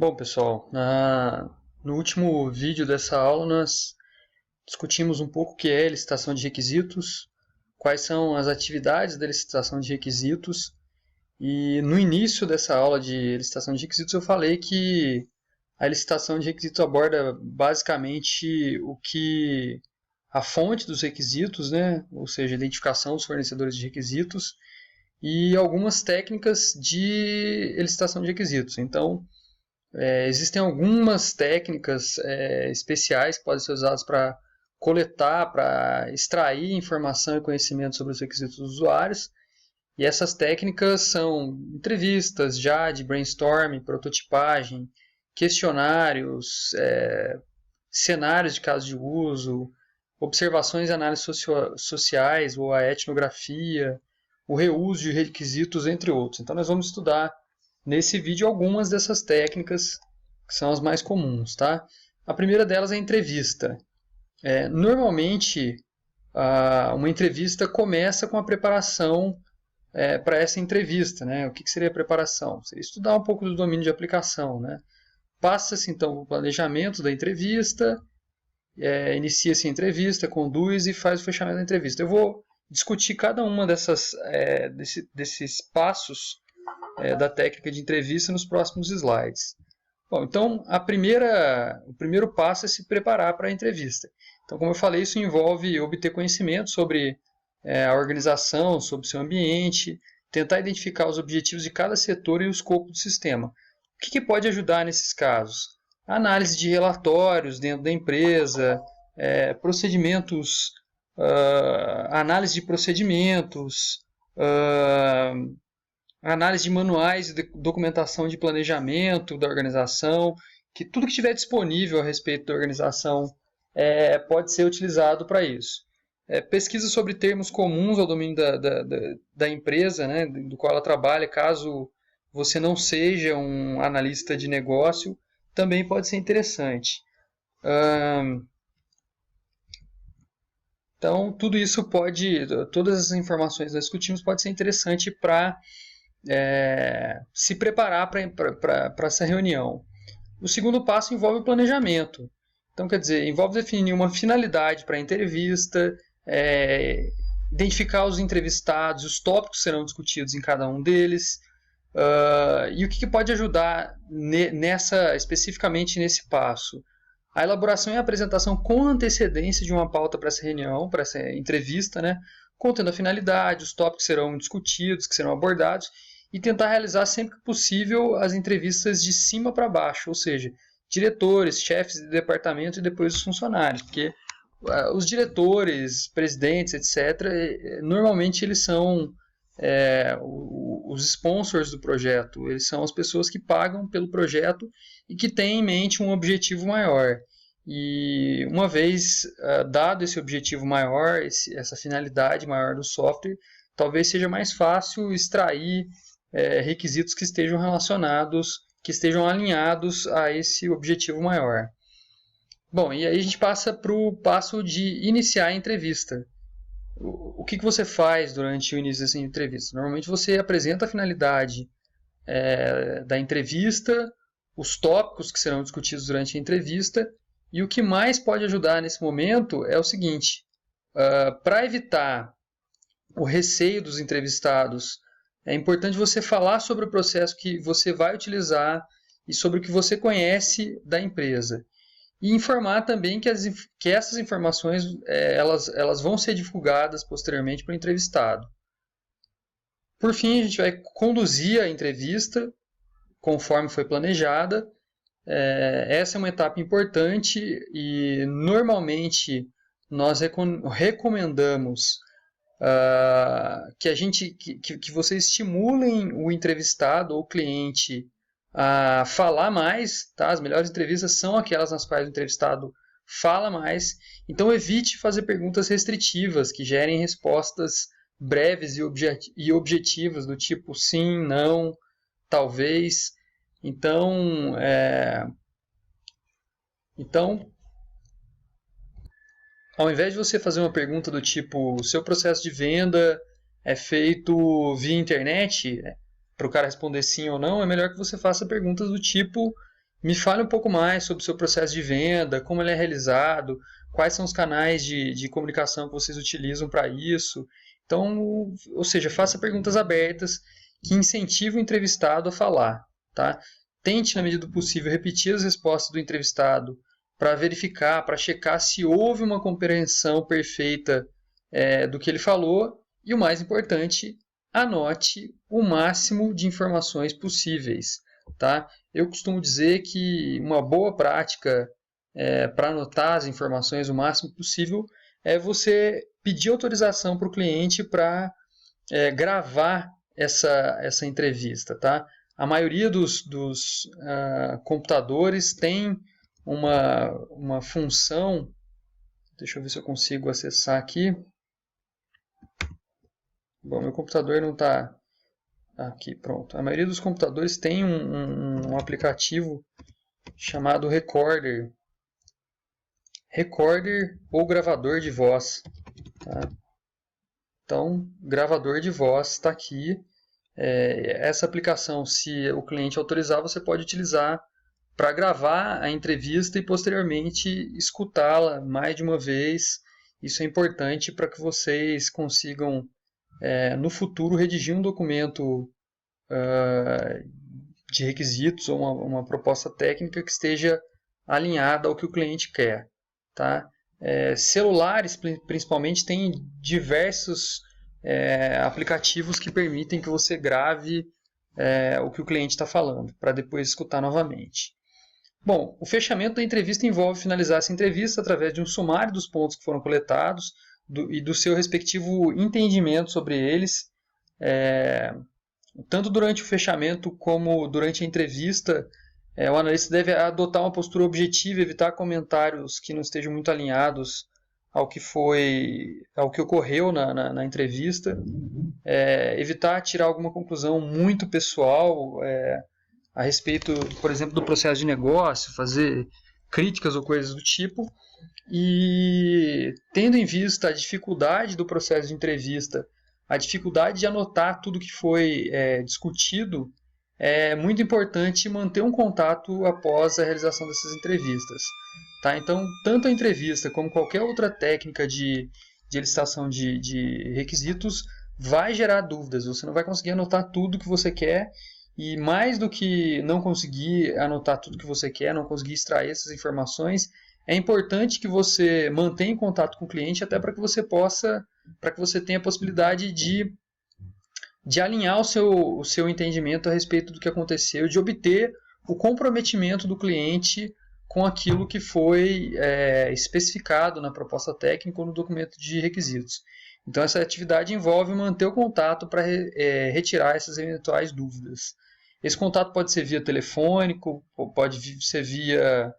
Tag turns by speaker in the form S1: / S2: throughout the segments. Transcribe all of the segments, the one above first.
S1: Bom, pessoal, no último vídeo dessa aula nós discutimos um pouco o que é licitação de requisitos, quais são as atividades da licitação de requisitos, e no início dessa aula de licitação de requisitos eu falei que a licitação de requisitos aborda basicamente a fonte dos requisitos, né? Ou seja, a identificação dos fornecedores de requisitos e algumas técnicas de licitação de requisitos. Então, existem algumas técnicas especiais que podem ser usadas para coletar, para extrair informação e conhecimento sobre os requisitos dos usuários. E essas técnicas são entrevistas, JAD, brainstorming, prototipagem, questionários, cenários de caso de uso, observações e análises sociais, ou a etnografia, o reuso de requisitos, entre outros. Então nós vamos estudar nesse vídeo algumas dessas técnicas que são as mais comuns, tá? A primeira delas é a entrevista. Normalmente, uma entrevista começa com a preparação para essa entrevista, né? O que seria a preparação? Seria estudar um pouco do domínio de aplicação, né? Passa-se então o planejamento da entrevista, inicia-se a entrevista, conduz e faz o fechamento da entrevista. Eu vou discutir cada uma desses passos da técnica de entrevista nos próximos slides. Bom, então o primeiro passo é se preparar para a entrevista. Então, como eu falei, isso envolve obter conhecimento sobre a organização, sobre o seu ambiente, tentar identificar os objetivos de cada setor e o escopo do sistema. O que pode ajudar nesses casos? A análise de relatórios dentro da empresa, análise de procedimentos, análise de manuais e documentação de planejamento da organização, que tudo que estiver disponível a respeito da organização pode ser utilizado para isso. Pesquisa sobre termos comuns ao domínio da empresa, né, do qual ela trabalha, caso você não seja um analista de negócio, também pode ser interessante. Então, todas as informações que nós discutimos pode ser interessante para se preparar para essa reunião. O segundo passo envolve o planejamento. Então, quer dizer, envolve definir uma finalidade para a entrevista, identificar os entrevistados, os tópicos que serão discutidos em cada um deles, e o que pode ajudar especificamente nesse passo. A elaboração e a apresentação com antecedência de uma pauta para essa reunião, para essa entrevista, né, contendo a finalidade, os tópicos que serão discutidos, que serão abordados, e tentar realizar sempre que possível as entrevistas de cima para baixo, ou seja, diretores, chefes de departamento e depois os funcionários, porque os diretores, presidentes, etc., normalmente eles são os sponsors do projeto, eles são as pessoas que pagam pelo projeto e que têm em mente um objetivo maior. E uma vez dado esse objetivo maior, essa finalidade maior do software, talvez seja mais fácil extrair requisitos que estejam relacionados, que estejam alinhados a esse objetivo maior. Bom, e aí a gente passa para o passo de iniciar a entrevista. O que você faz durante o início dessa entrevista? Normalmente você apresenta a finalidade da entrevista, os tópicos que serão discutidos durante a entrevista, e o que mais pode ajudar nesse momento é o seguinte: para evitar o receio dos entrevistados, é importante você falar sobre o processo que você vai utilizar e sobre o que você conhece da empresa. E informar também que essas informações elas vão ser divulgadas posteriormente para o entrevistado. Por fim, a gente vai conduzir a entrevista conforme foi planejada. Essa é uma etapa importante e normalmente nós recomendamos que vocês estimulem o entrevistado ou o cliente a falar mais, tá? As melhores entrevistas são aquelas nas quais o entrevistado fala mais. Então evite fazer perguntas restritivas que gerem respostas breves e objetivas do tipo sim, não, talvez. Então, ao invés de você fazer uma pergunta do tipo, o seu processo de venda é feito via internet, para o cara responder sim ou não, é melhor que você faça perguntas do tipo, me fale um pouco mais sobre o seu processo de venda, como ele é realizado, quais são os canais de comunicação que vocês utilizam para isso. Então, ou seja, faça perguntas abertas que incentivem o entrevistado a falar, tá? Tente, na medida do possível, repetir as respostas do entrevistado para verificar, para checar se houve uma compreensão perfeita do que ele falou. E o mais importante, anote o máximo de informações possíveis, tá? Eu costumo dizer que uma boa prática para anotar as informações o máximo possível é você pedir autorização para o cliente para gravar essa entrevista, tá? A maioria dos computadores tem uma função, deixa eu ver se eu consigo acessar aqui. Bom, meu computador não está aqui, pronto. A maioria dos computadores tem um aplicativo chamado Recorder. Recorder ou gravador de voz. Tá? Então, gravador de voz está aqui. Essa aplicação, se o cliente autorizar, você pode utilizar para gravar a entrevista e posteriormente escutá-la mais de uma vez. Isso é importante para que vocês consigam, no futuro, redigir um documento de requisitos ou uma proposta técnica que esteja alinhada ao que o cliente quer. Tá? Celulares, principalmente, têm diversos aplicativos que permitem que você grave o que o cliente está falando, para depois escutar novamente. Bom, o fechamento da entrevista envolve finalizar essa entrevista através de um sumário dos pontos que foram coletados e do seu respectivo entendimento sobre eles, tanto durante o fechamento como durante a entrevista. O analista deve adotar uma postura objetiva, evitar comentários que não estejam muito alinhados ao que ocorreu na entrevista, evitar tirar alguma conclusão muito pessoal a respeito, por exemplo, do processo de negócio, fazer críticas ou coisas do tipo, e tendo em vista a dificuldade do processo de entrevista, a dificuldade de anotar tudo que foi discutido, é muito importante manter um contato após a realização dessas entrevistas. Tá? Então, tanto a entrevista como qualquer outra técnica de licitação de requisitos vai gerar dúvidas. Você não vai conseguir anotar tudo que você quer, e mais do que não conseguir anotar tudo que você quer, não conseguir extrair essas informações, é importante que você mantenha contato com o cliente até para que você tenha a possibilidade de alinhar o seu entendimento a respeito do que aconteceu, de obter o comprometimento do cliente com aquilo que foi especificado na proposta técnica ou no documento de requisitos. Então, essa atividade envolve manter o contato para retirar essas eventuais dúvidas. Esse contato pode ser via telefônico, pode ser via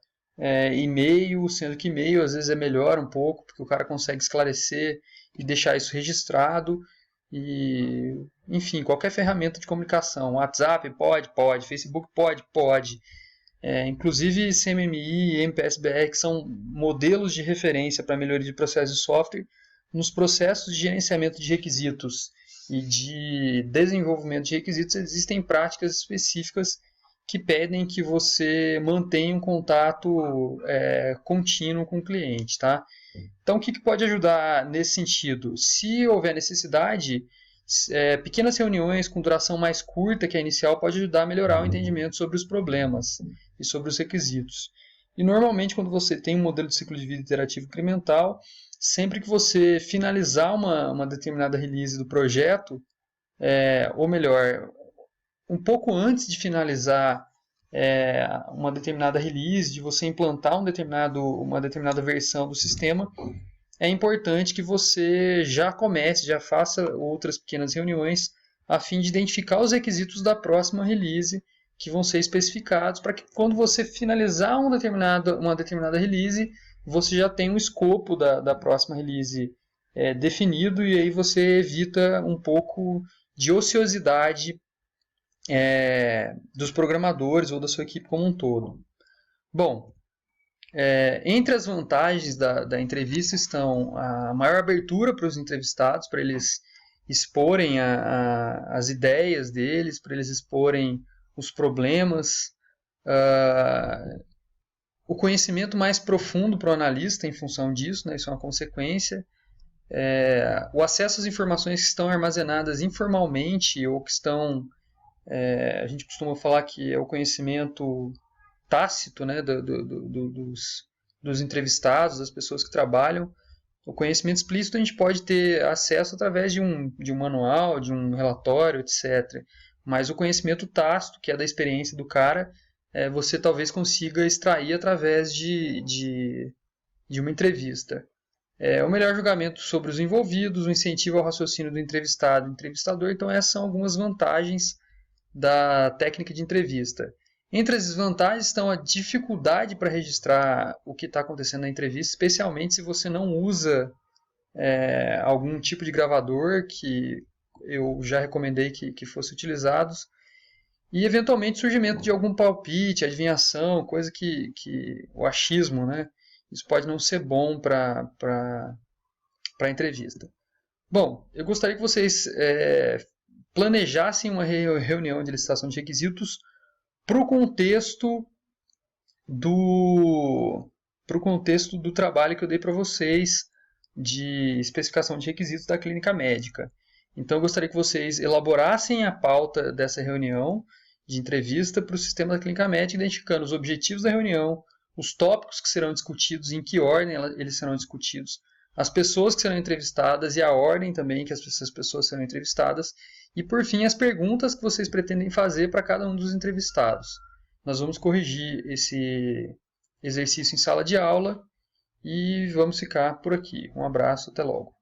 S1: e-mail, sendo que e-mail às vezes é melhor um pouco, porque o cara consegue esclarecer e deixar isso registrado. E, enfim, qualquer ferramenta de comunicação, WhatsApp pode, Facebook pode. Inclusive CMMI e MPSBR, que são modelos de referência para melhoria de processos de software, nos processos de gerenciamento de requisitos e de desenvolvimento de requisitos, existem práticas específicas que pedem que você mantenha um contato contínuo com o cliente. Tá? Então, o que pode ajudar nesse sentido? Se houver necessidade, pequenas reuniões com duração mais curta que a inicial pode ajudar a melhorar o entendimento sobre os problemas e sobre os requisitos. E normalmente, quando você tem um modelo de ciclo de vida iterativo incremental, sempre que você finalizar uma determinada release do projeto, ou melhor, um pouco antes de finalizar uma determinada release, de você implantar uma determinada versão do sistema, é importante que você já faça outras pequenas reuniões a fim de identificar os requisitos da próxima release que vão ser especificados, para que quando você finalizar uma determinada release, você já tenha um escopo da próxima release definido, e aí você evita um pouco de ociosidade dos programadores ou da sua equipe como um todo. Bom, entre as vantagens da entrevista estão a maior abertura para os entrevistados, para eles exporem as ideias deles, para eles exporem os problemas, O conhecimento mais profundo para o analista em função disso, né, isso é uma consequência. O acesso às informações que estão armazenadas informalmente ou que estão, a gente costuma falar que é o conhecimento tácito, né, dos entrevistados, das pessoas que trabalham. O conhecimento explícito a gente pode ter acesso através de um manual, de um relatório, etc. Mas o conhecimento tácito, que é da experiência do cara, você talvez consiga extrair através de uma entrevista. O melhor julgamento sobre os envolvidos, o incentivo ao raciocínio do entrevistado e entrevistador. Então, essas são algumas vantagens da técnica de entrevista. Entre as desvantagens estão a dificuldade para registrar o que está acontecendo na entrevista, especialmente se você não usa algum tipo de gravador que eu já recomendei que fosse utilizados. E, eventualmente, surgimento de algum palpite, adivinhação, coisa que o achismo, né? Isso pode não ser bom para a entrevista. Bom, eu gostaria que vocês planejassem uma reunião de licitação de requisitos para o contexto do trabalho que eu dei para vocês de especificação de requisitos da clínica médica. Então, eu gostaria que vocês elaborassem a pauta dessa reunião de entrevista para o sistema da clínica médica, identificando os objetivos da reunião, os tópicos que serão discutidos, em que ordem eles serão discutidos, as pessoas que serão entrevistadas e a ordem também que essas pessoas serão entrevistadas, e, por fim, as perguntas que vocês pretendem fazer para cada um dos entrevistados. Nós vamos corrigir esse exercício em sala de aula e vamos ficar por aqui. Um abraço, até logo.